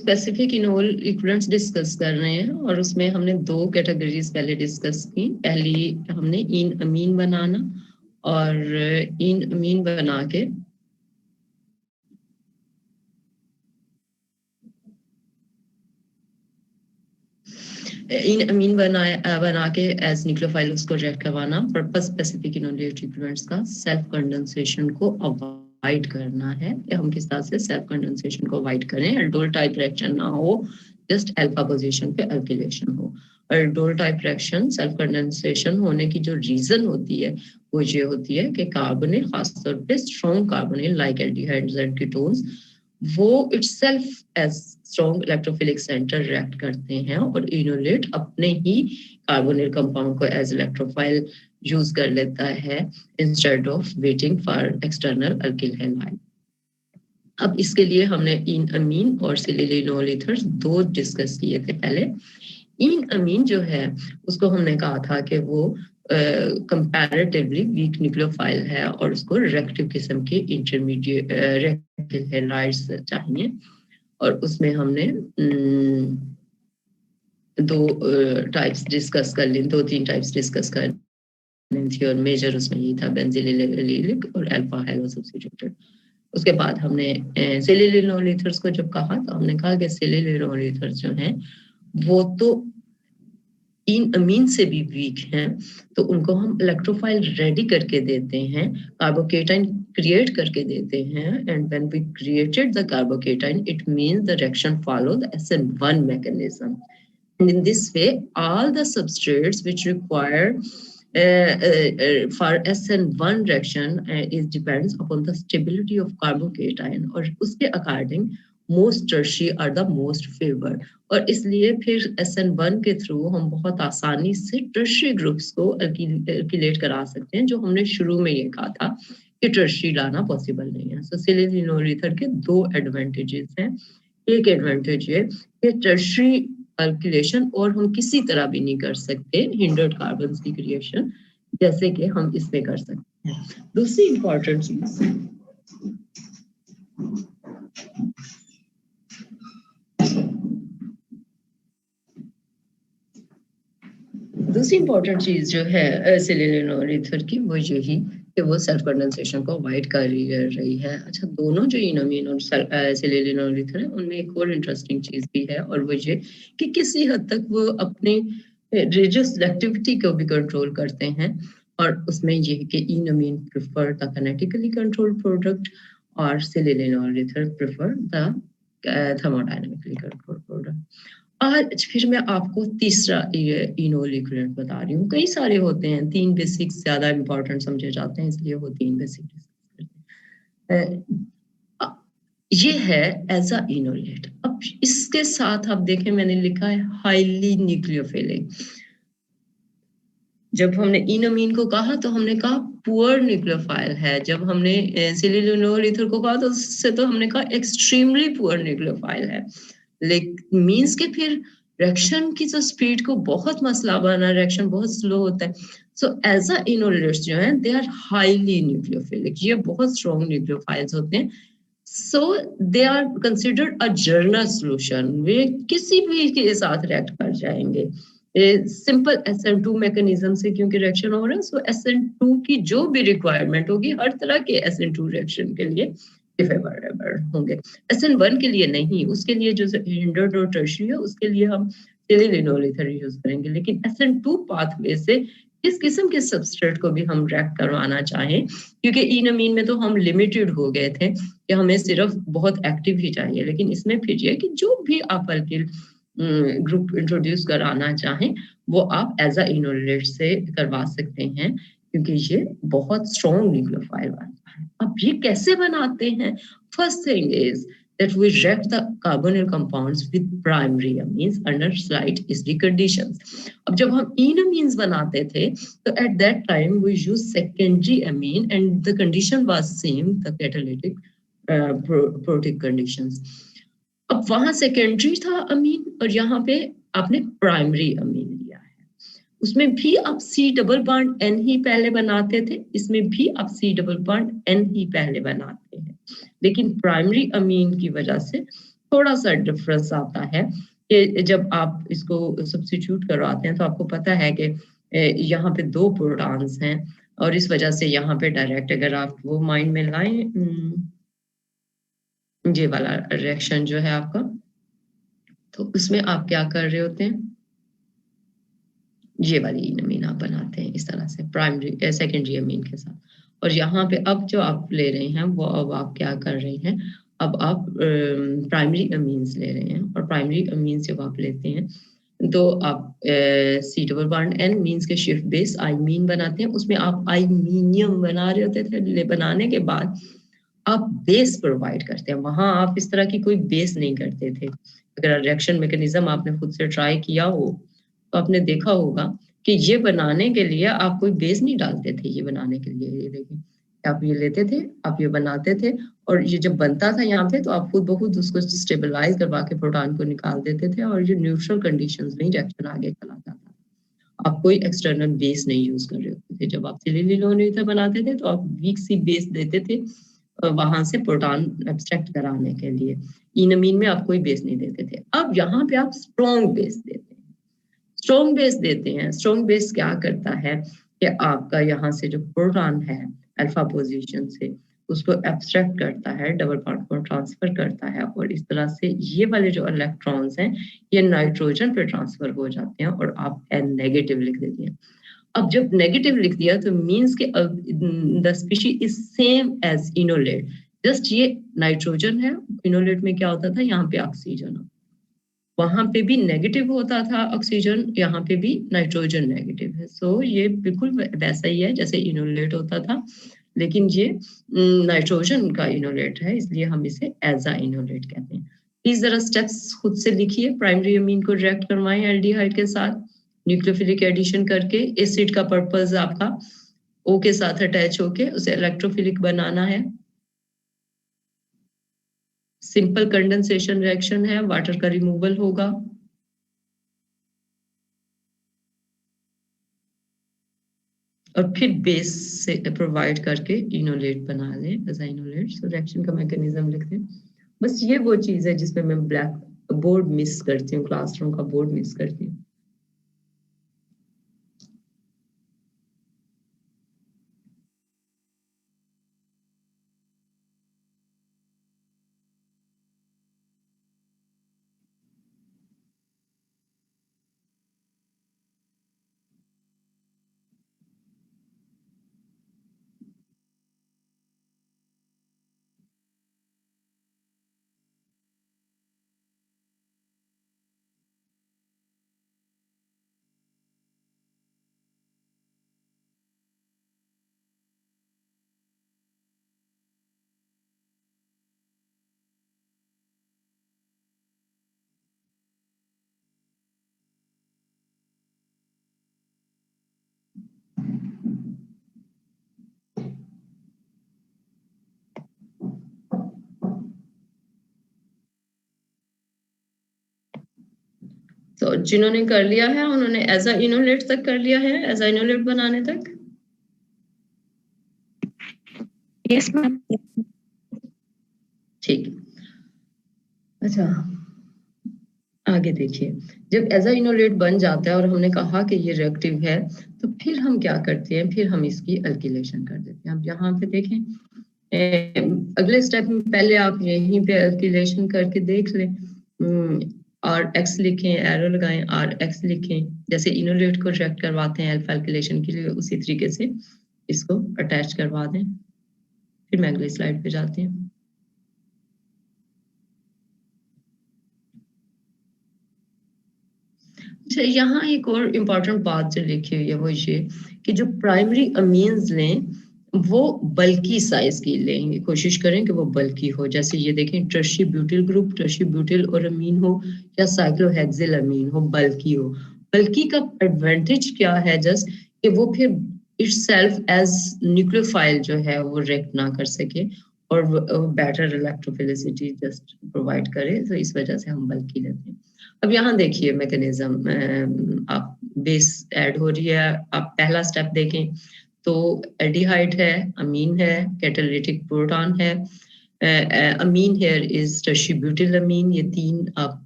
Specific enol equivalents discuss कर रहे हैं और उसमें हमने 2 कैटेगरीज पहले डिस्कस की। पहली हमने इन अमीन बनाना और इन अमीन बना के इन अमीन बना के एज न्यूक्लियोफाइल उसको रिएक्ट करवाना। पर्पस स्पेसिफिक इनोलेट इक्विवेलेंट्स का सेल्फ कंडेंसेशन को अवॉइड करना है। हम किस तरह से सेल्फ कंडेंसेशन को अवॉइड करें, एल्डोल टाइप रिएक्शन ना हो, जस्ट अल्फा पोजीशन पे अल्किलेशन हो। Aldol type reaction self condensation होने की जो रीजन होती है वो ये होती है कि कार्बोनिल, खासतौर पे strong carbonyl like aldehydes and ketones, वो itself as strong electrophilic centre react करते हैं और इनोलेट अपने ही कार्बोनिल कंपाउंड को एज इलेक्ट्रोफाइल यूज कर लेता है instead of waiting for external alkyl halide. अब इसके लिए हमने इन अमीन और सिलिलिनोल ईथर्स 2 डिस्कस किए थे पहले। इन अमीन जो है उसको हमने कहा था कि वो कंपैरेटिवली वीक न्यूक्लियोफाइल है और उसको रिएक्टिव किस्म के इंटरमीडिएट रिएक्टिव हैलाइड्स चाहिए। और उसमें हमने 2 टाइप्स डिस्कस कर ली, 2-3 टाइप्स डिस्कस कर थी और मेजर उसमें यही था बेंजीलिक और अल्फा हेलो सब्स्टिट्यूटेड। उसके बाद हमने सिलिलिनोल ईथर्स को जब कहा तो हमने कहा कि सिलिलिनोल ईथर्स जो हैं वो तो इन अमीन से भी वीक हैं, तो उनको हम इलेक्ट्रोफाइल रेडी करके देते हैं, कार्बोकेटाइन क्रिएट करके देते हैं। And when we created the carbocation it means the reaction follow the SN1 mechanism. And in this way all the substrates which require for SN1 reaction is depends upon the stability of carbocation और उसके according most tertiary are the most favoured. और इसलिए फिर SN1 के through हम बहुत आसानी से टर्शी ग्रुप्स को अल्किलेट करा सकते हैं, जो हमने शुरू में ये कहा था कि टर्शी लाना पॉसिबल नहीं है। सो सिलिलिनोल ईथर के 2 एडवांटेजेस हैं। एक एडवांटेज है कि टर्शी अल्किलेशन और हम किसी तरह भी नहीं कर सकते हिंडर्ड कार्बन की क्रिएशन, जैसे कि हम इसमें कर सकते हैं। दूसरी इंपॉर्टेंट चीज जो है सिलिलिनोल ईथर की वो यही कि वो सेल्फ कंडेंसेशन को अवॉइड कर रही है। अच्छा, दोनों जो इनोमीन और सिलिलिनोल ईथर है उनमें एक और इंटरेस्टिंग चीज भी है और वो ये कि किसी हद तक वो अपने रेडियोसिलेक्टिविटी को भी कंट्रोल करते हैं। और उसमें ये है कि enamine prefer the kinetically controlled product और silyl enol ether prefer the thermodynamically controlled product. आज फिर मैं आपको तीसरा इनोल इक्विवेलेंट बता रही हूँ। कई सारे होते हैं, 3 बेसिक ज्यादा इंपॉर्टेंट समझे जाते हैं, इसलिए वो 3 बेसिक डिस्कस करते हैं। ये है एज अ इनोलेट। अब इसके साथ आप देखें मैंने लिखा है हाईली न्यूक्लियोफिलिक। जब हमने इनोमीन को कहा तो हमने कहा पुअर न्यूक्लियोफाइल है, जब हमने सिलिलिनोल ईथर को कहा तो उससे तो हमने कहा एक्सट्रीमली पुअर न्यूक्लियोफाइल है। मीन्स के फिर रिएक्शन की जो स्पीड को बहुत मसला बना, रिएक्शन बहुत स्लो होता है। सो एज अ इनोलेट्स जो हैं दे आर हाईली न्यूक्लियोफिलिक, ये बहुत स्ट्रॉन्ग न्यूक्लियोफाइल्स होते हैं। So they are considered a general solution, वे किसी भी के साथ रिएक्ट कर जाएंगे सिंपल SN2 मैकेनिज्म से, क्योंकि रिएक्शन हो रहा है। सो SN2 की जो भी रिक्वायरमेंट होगी हर तरह के SN2 रिएक्शन के लिए फेवरेबल होंगे। SN1 के लिए नहीं, उसके लिए जो हिंडर्ड और टर्शियरी है उसके लिए हम सिलिलिनोल ईथर यूज करेंगे। लेकिन SN2 पाथवे से इस किस्म के सबस्ट्रेट को भी हम रिएक्ट करवाना चाहें, क्योंकि इनअमीन में तो हम लिमिटेड हो गए थे कि हमें सिर्फ बहुत एक्टिव ही चाहिए, लेकिन इसमें फिर ये कि जो भी आप अल्किल ग्रुप इंट्रोड्यूस कराना चाहें वो आप एज अ इनोलेट से करवा सकते हैं, क्योंकि ये बहुत स्ट्रॉन्ग न्यूक्लियोफाइल बनता है। अब ये कैसे बनाते हैं? First thing is that we react the carbonyl compounds with primary amines under slight acidic conditions. अब जब हम enamines बनाते थे तो at that time we use secondary amine and the condition was same, the catalytic protic conditions. अब वहां secondary था अमीन और यहाँ पे आपने प्राइमरी अमीन लिया है। उसमें भी आप C++ N ही पहले बनाते थे, इसमें भी आप C++ N ही पहले बनाते हैं। लेकिन प्राइमरी अमीन की वजह से थोड़ा सा डिफरेंस आता है कि जब आप इसको सब्स्टिट्यूट करवाते हैं तो आपको पता है कि यहाँ पे 2 प्रोटॉन्स हैं और इस वजह से यहाँ पे डायरेक्ट अगर आप वो माइंड में लाएं, ये वाला रिएक्शन जो है आपका, तो उसमें आप क्या कर रहे होते हैं, ये वाली अमीन आप बनाते हैं इस तरह से प्राइमरी सेकेंडरी अमीन के साथ। और यहाँ पे अब जो आप ले रहे हैं वो अब आप क्या कर रहे हैं, अब आप प्राइमरी अमीन्स ले रहे हैं और प्राइमरी अमीन्स जब आप लेते हैं तो आप C double bond N means के शिफ्ट बेस आईमीन बनाते हैं, उसमें आप आईमीनियम बना रहे होते थे। बनाने के बाद आप बेस प्रोवाइड करते हैं, वहां आप इस तरह की कोई बेस नहीं करते थे। अगर रिएक्शन मैकेनिज्म आपने खुद से ट्राई किया हो तो आपने देखा होगा कि ये बनाने के लिए आप कोई बेस नहीं डालते थे। ये बनाने के लिए ये देखिए, आप ये लेते थे, आप ये बनाते थे और ये जब बनता था यहाँ पे तो आप खुद बहुत उसको स्टेबलाइज करवा के प्रोटॉन को निकाल देते थे और ये न्यूट्रल कंडीशंस में रिएक्शन आगे चला जाता था। आप कोई एक्सटर्नल बेस नहीं यूज कर रहे होते थे। जब आप सिलिकॉन ईथर बनाते थे तो आप वीक सी बेस देते थे वहां से प्रोटॉन एब्स्ट्रैक्ट कराने के लिए। इनमीन में आप कोई बेस नहीं देते थे। अब यहाँ पे आप स्ट्रॉन्ग बेस देते हैं। स्ट्रॉन्ग बेस देते हैं, स्ट्रॉन्ग बेस क्या करता है कि आपका यहाँ से जो प्रोटॉन है अल्फा पोजीशन से उसको एब्स्ट्रैक्ट करता है, डबल बॉन्ड को ट्रांसफर करता है और इस तरह से ये वाले जो इलेक्ट्रॉन्स हैं ये नाइट्रोजन पे ट्रांसफर हो जाते हैं और आप एन नेगेटिव लिख देते हैं। अब जब नेगेटिव लिख दिया तो मींस के the species is same as enolate, just ये नाइट्रोजन है, इनोलेट में क्या होता था, यहाँ पे ऑक्सीजन, वहां पे भी नेगेटिव होता था ऑक्सीजन, यहाँ पे भी नाइट्रोजन नेगेटिव है। सो ये बिल्कुल वैसा ही है जैसे इनोलेट होता था, लेकिन ये नाइट्रोजन का इनोलेट है इसलिए हम इसे एजा इनोलेट कहते हैं। प्लीज जरा स्टेप्स खुद से लिखिए। प्राइमरी अमीन को रिएक्ट करवाएं एल्डिहाइड के साथ न्यूक्लियोफिलिक एडिशन करके। एसिड का पर्पस आपका ओ के साथ अटैच होके उसे इलेक्ट्रोफिलिक बनाना है। सिंपल कंडेंसेशन रिएक्शन है, वाटर का रिमूवल होगा। और फिर बेस से प्रोवाइड करके इनोलेट बना लें, एज इनोलेट। सो रिएक्शन का मैकेनिज्म लिख दें। बस ये वो चीज है जिसमें मैं ब्लैक बोर्ड मिस करती हूँ, क्लासरूम का बोर्ड मिस करती हूँ। तो जिन्होंने कर लिया है उन्होंने एजा इनोलेट तक कर लिया है, एजा इनोलेट बनाने तक। Yes ma'am. ठीक, अच्छा आगे देखिए। जब एजा इनोलेट बन जाता है और हमने कहा कि ये रिएक्टिव है तो फिर हम क्या करते हैं, फिर हम इसकी अल्किलेशन कर देते हैं। अब यहाँ पे देखें, अगले स्टेप में पहले आप यहीं पे अल्किलेशन करके देख लें। आर एक्स लिखें, एरो लगाएं, आर एक्स लिखें, जैसे इनोलेट को रिएक्ट करवाते हैं अल्फा अल्किलेशन के लिए उसी तरीके से इसको अटैच करवा दें। फिर मैं अगली स्लाइड पे जाती हूँ। अच्छा, यहाँ एक और इम्पॉर्टेंट बात जो लिखी हुई है वो ये कि जो प्राइमरी अमीन्स लें वो बल्कि साइज की लेंगे, कोशिश करें कि वो बल्कि हो। जैसे ये देखें, tertiary butyl group, tertiary butyl और अमीन हो या साइक्लोहेक्सिल अमीन हो, बल्कि हो। बल्कि का एडवांटेज क्या है, जस्ट कि वो फिर इटसेल्फ एज न्यूक्लियोफाइल जो है वो रिएक्ट ना कर सके और बेटर इलेक्ट्रोफिलिसिटी जस्ट प्रोवाइड करे, तो इस वजह से हम बल्कि लेते हैं। अब यहाँ देखिए मैकेनिज्म, आप बेस ऐड हो रही है, आप पहला स्टेप देखें तो एल्डिहाइड है, अमीन है, कैटालिटिक प्रोटॉन है, amine here is tertiary butyl amine. ये 3 आप